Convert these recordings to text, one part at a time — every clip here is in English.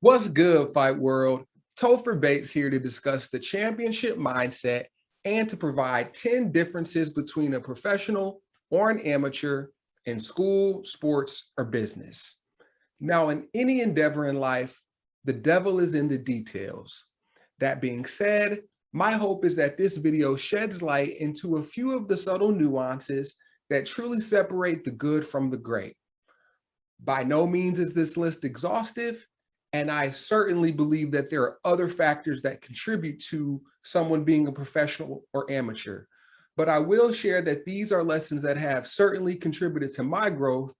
What's good, Fight World? Topher Bates here to discuss the championship mindset and to provide 10 differences between a professional or an amateur in school, sports, or business. Now, in any endeavor in life, the devil is in the details. That being said, my hope is that this video sheds light into a few of the subtle nuances that truly separate the good from the great. By no means is this list exhaustive, and I certainly believe that there are other factors that contribute to someone being a professional or amateur. But I will share that these are lessons that have certainly contributed to my growth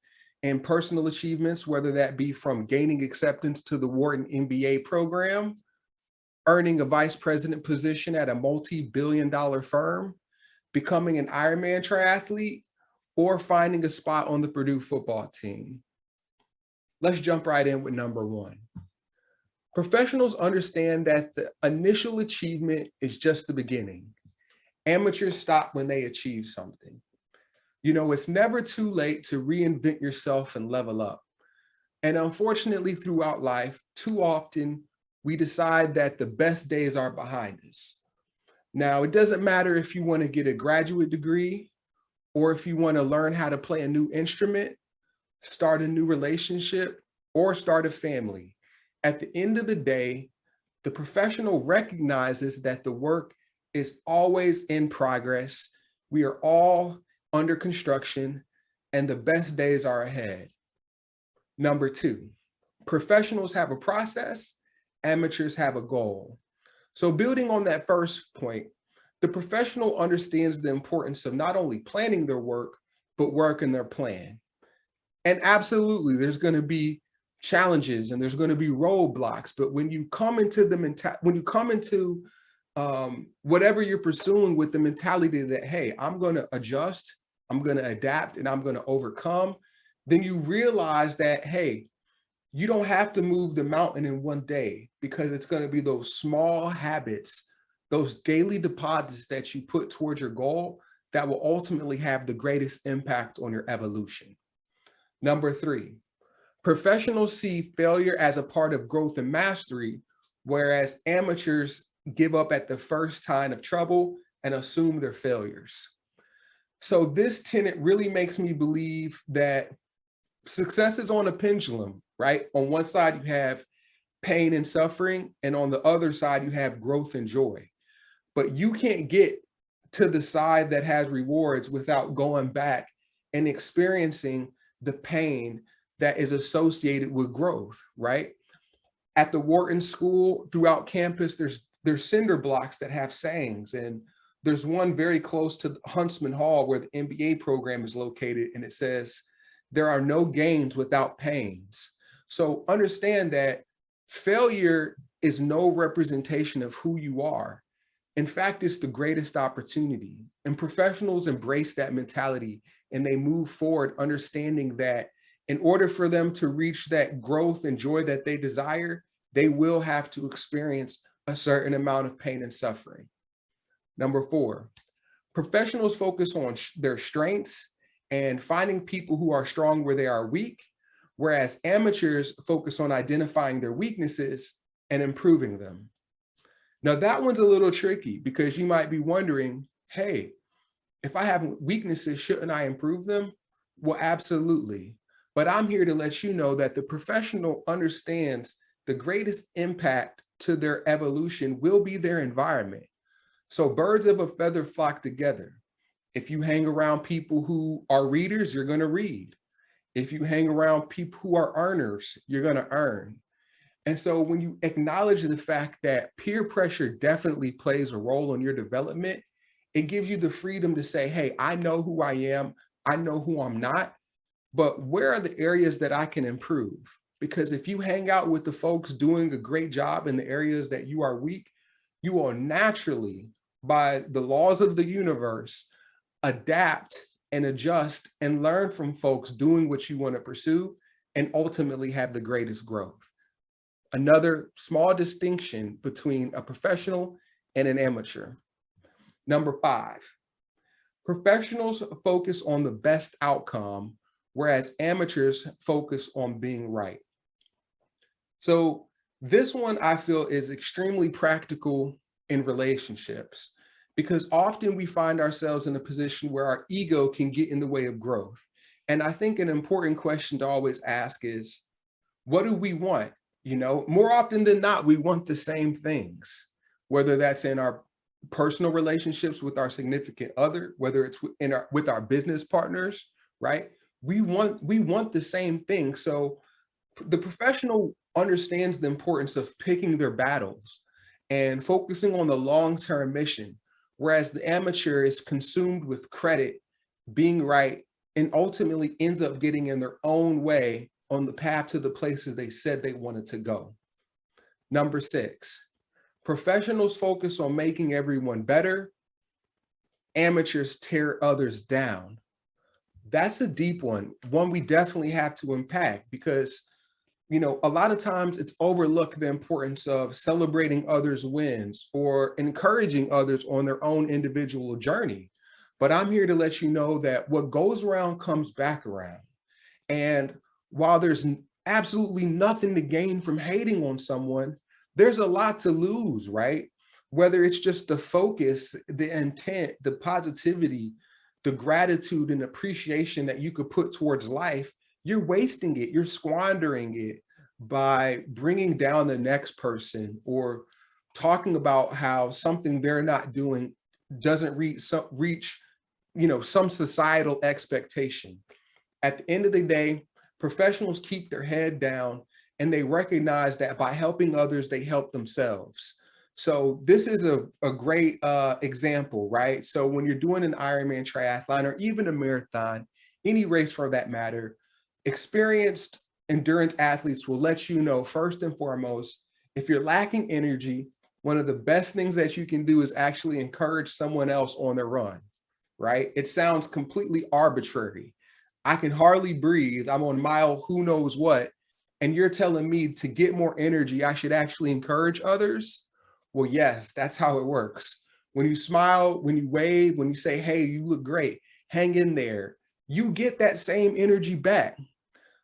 and personal achievements, whether that be from gaining acceptance to the Wharton MBA program, earning a vice president position at a multi-billion-dollar firm, becoming an Ironman triathlete, or finding a spot on the Purdue football team. Let's jump right in with number one. Professionals understand that the initial achievement is just the beginning. Amateurs stop when they achieve something. You know, it's never too late to reinvent yourself and level up. And unfortunately, throughout life, too often we decide that the best days are behind us. Now, it doesn't matter if you want to get a graduate degree or if you want to learn how to play a new instrument, start a new relationship, or start a family. At the end of the day, the professional recognizes that the work is always in progress. We are all under construction and the best days are ahead. Number two, professionals have a process, amateurs have a goal. So building on that first point, the professional understands the importance of not only planning their work, but working their plan. And absolutely, there's going to be challenges and there's going to be roadblocks. But when you come into whatever you're pursuing with the mentality that, hey, I'm going to adjust, I'm going to adapt, and I'm going to overcome, then you realize that, hey, you don't have to move the mountain in one day, because it's going to be those small habits, those daily deposits that you put towards your goal that will ultimately have the greatest impact on your evolution. Number three, professionals see failure as a part of growth and mastery, whereas amateurs give up at the first sign of trouble and assume their failures. So this tenet really makes me believe that success is on a pendulum, right? On one side, you have pain and suffering, and on the other side, you have growth and joy. But you can't get to the side that has rewards without going back and experiencing the pain that is associated with growth, right? At the Wharton School, throughout campus, there's cinder blocks that have sayings, and there's one very close to Huntsman Hall where the MBA program is located, and it says, there are no gains without pains. So understand that failure is no representation of who you are. In fact, it's the greatest opportunity, and professionals embrace that mentality and they move forward understanding that in order for them to reach that growth and joy that they desire, they will have to experience a certain amount of pain and suffering. Number four, professionals focus on their strengths and finding people who are strong where they are weak, whereas amateurs focus on identifying their weaknesses and improving them. Now that one's a little tricky, because you might be wondering, hey, if I have weaknesses, shouldn't I improve them? Well, absolutely. But I'm here to let you know that the professional understands the greatest impact to their evolution will be their environment. So birds of a feather flock together. If you hang around people who are readers, you're going to read. If you hang around people who are earners, you're going to earn. And so when you acknowledge the fact that peer pressure definitely plays a role in your development, it gives you the freedom to say, hey, I know who I am, I know who I'm not, but where are the areas that I can improve? Because if you hang out with the folks doing a great job in the areas that you are weak, you will naturally, by the laws of the universe, adapt and adjust and learn from folks doing what you want to pursue and ultimately have the greatest growth. Another small distinction between a professional and an amateur. Number five, professionals focus on the best outcome, whereas amateurs focus on being right. So This one I feel is extremely practical in relationships because often we find ourselves in a position where our ego can get in the way of growth. And I think an important question to always ask is, what do we want? You know, more often than not, we want the same things, whether that's in our personal relationships with our significant other, whether it's in our with our business partners, right? We want the same thing. So the professional understands the importance of picking their battles and focusing on the long-term mission, whereas the amateur is consumed with credit, being right, and ultimately ends up getting in their own way on the path to the places they said they wanted to go. Number 6, professionals focus on making everyone better, amateurs tear others down. That's a deep one we definitely have to unpack because a lot of times it's overlooked the importance of celebrating others' wins or encouraging others on their own individual journey. But I'm here to let you know that what goes around comes back around. And while there's absolutely nothing to gain from hating on someone, there's a lot to lose, right? Whether it's just the focus, the intent, the positivity, the gratitude and appreciation that you could put towards life, you're wasting it, you're squandering it by bringing down the next person or talking about how something they're not doing doesn't reach some societal expectation. At the end of the day, professionals keep their head down and they recognize that by helping others, they help themselves. So this is a great example, right? So when you're doing an Ironman triathlon or even a marathon, any race for that matter, experienced endurance athletes will let you know first and foremost, if you're lacking energy, one of the best things that you can do is actually encourage someone else on their run, right? It sounds completely arbitrary. I can hardly breathe. I'm on mile who knows what. And you're telling me to get more energy, I should actually encourage others? Well, yes, that's how it works. When you smile, when you wave, when you say, hey, you look great, hang in there, you get that same energy back.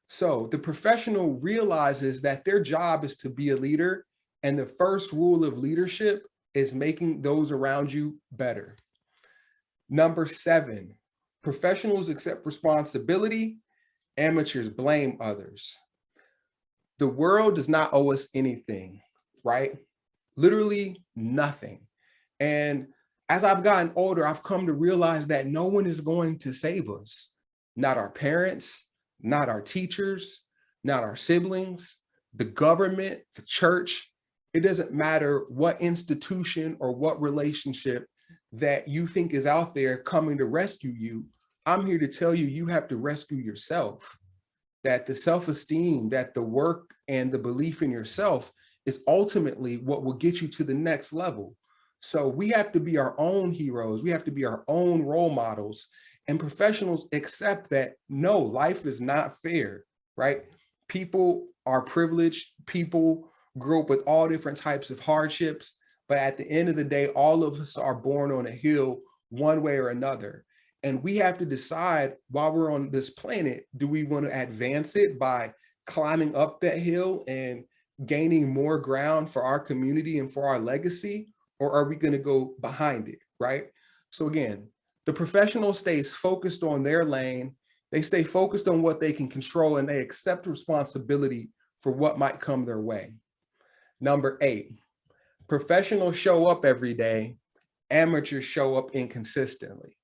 So the professional realizes that their job is to be a leader. And the first rule of leadership is making those around you better. Number 7, professionals accept responsibility, amateurs blame others. The world does not owe us anything, right? Literally nothing. And as I've gotten older, I've come to realize that no one is going to save us. Not our parents, not our teachers, not our siblings, the government, the church. It doesn't matter what institution or what relationship that you think is out there coming to rescue you. I'm here to tell you, you have to rescue yourself. That the self-esteem, that the work and the belief in yourself is ultimately what will get you to the next level. So we have to be our own heroes. We have to be our own role models. And professionals accept that, no, life is not fair, right? People are privileged. People grow up with all different types of hardships. But at the end of the day, all of us are born on a hill one way or another. And we have to decide while we're on this planet, do we want to advance it by climbing up that hill and gaining more ground for our community and for our legacy? Or are we going to go behind it, right? So again, the professional stays focused on their lane. They stay focused on what they can control and they accept responsibility for what might come their way. Number 8, professionals show up every day. Amateurs show up inconsistently.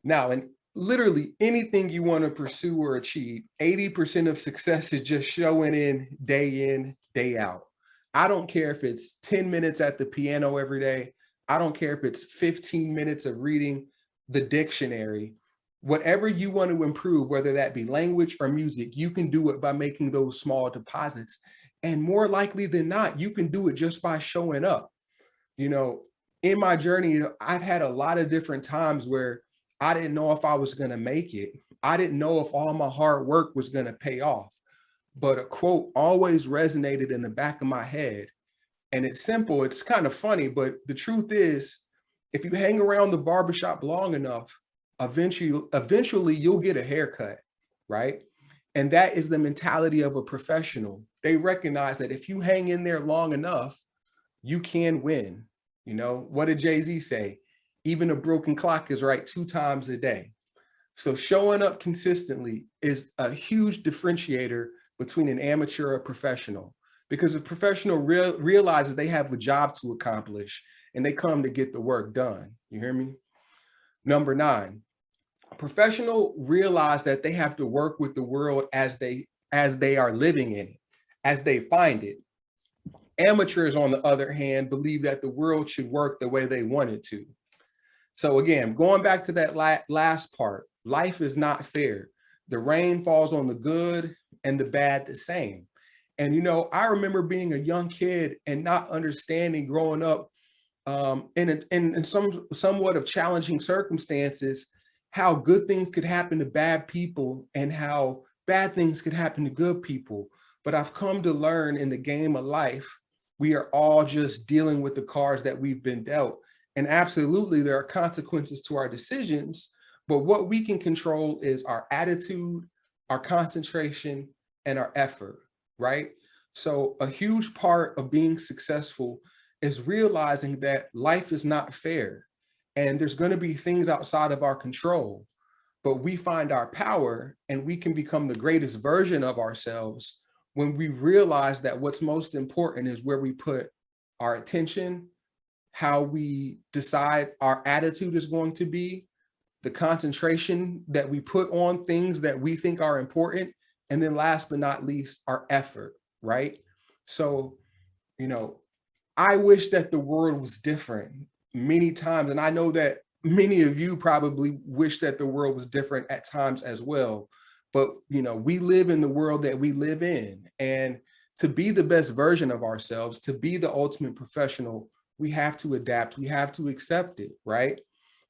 Now, in literally anything you want to pursue or achieve, 80% of success is just showing in, day out. I don't care if it's 10 minutes at the piano every day. I don't care if it's 15 minutes of reading the dictionary. Whatever you want to improve, whether that be language or music, you can do it by making those small deposits. And more likely than not, you can do it just by showing up. In my journey, I've had a lot of different times where I didn't know if I was going to make it. I didn't know if all my hard work was going to pay off. But a quote always resonated in the back of my head. And it's simple. It's kind of funny, but the truth is, if you hang around the barbershop long enough, eventually you'll get a haircut, right? And that is the mentality of a professional. They recognize that if you hang in there long enough, you can win. You know, what did Jay-Z say? Even a broken clock is right 2 times a day. So showing up consistently is a huge differentiator between an amateur or a professional, because a professional realizes they have a job to accomplish and they come to get the work done. You hear me? Number 9, a professional realize that they have to work with the world as they are living in it, as they find it. Amateurs, on the other hand, believe that the world should work the way they want it to. So again, going back to that last part, life is not fair. The rain falls on the good and the bad the same. And, you know, I remember being a young kid and not understanding growing up in some somewhat of challenging circumstances, how good things could happen to bad people and how bad things could happen to good people. But I've come to learn in the game of life, we are all just dealing with the cards that we've been dealt. And absolutely, there are consequences to our decisions, but what we can control is our attitude, our concentration, and our effort, right? So a huge part of being successful is realizing that life is not fair and there's going to be things outside of our control, but we find our power and we can become the greatest version of ourselves when we realize that what's most important is where we put our attention, how we decide our attitude is going to be, the concentration that we put on things that we think are important, and then last but not least, our effort, right? So, you know, I wish that the world was different many times, and I know that many of you probably wish that the world was different at times as well. But, you know, we live in the world that we live in, and to be the best version of ourselves, to be the ultimate professional, we have to adapt, we have to accept it, right?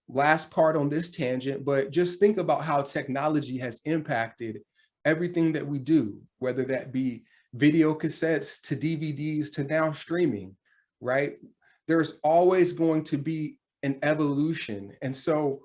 Last part on this tangent, but just think about how technology has impacted everything that we do, whether that be video cassettes to DVDs to now streaming, right? There's always going to be an evolution. And so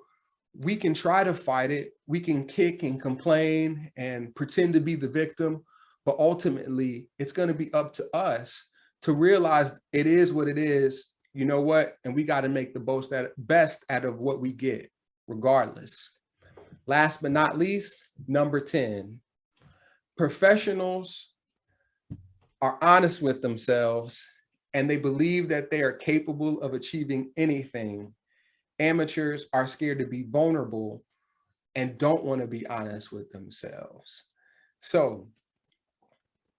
we can try to fight it. We can kick and complain and pretend to be the victim, but ultimately it's going to be up to us to realize it is what it is. You know what? And we got to make the best out of what we get, regardless. Last but not least, number 10, professionals are honest with themselves and they believe that they are capable of achieving anything. Amateurs are scared to be vulnerable and don't want to be honest with themselves. So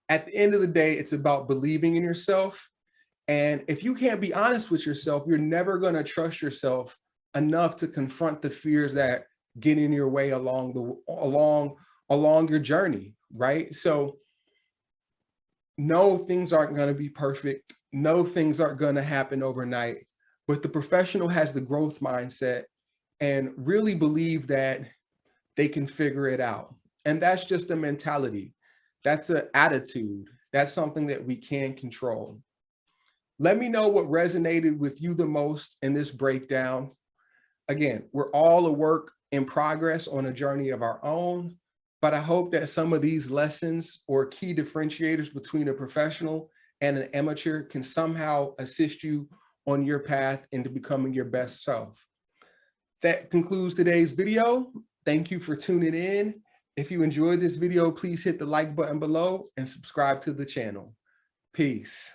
at the end of the day, it's about believing in yourself. And if you can't be honest with yourself, you're never going to trust yourself enough to confront the fears that get in your way along your journey, right? So no, things aren't going to be perfect. No, things aren't going to happen overnight. But the professional has the growth mindset and really believe that they can figure it out. And that's just a mentality. That's an attitude. That's something that we can control. Let me know what resonated with you the most in this breakdown. Again, we're all a work in progress on a journey of our own, but I hope that some of these lessons or key differentiators between a professional and an amateur can somehow assist you on your path into becoming your best self. That concludes today's video. Thank you for tuning in. If you enjoyed this video, please hit the like button below and subscribe to the channel. Peace.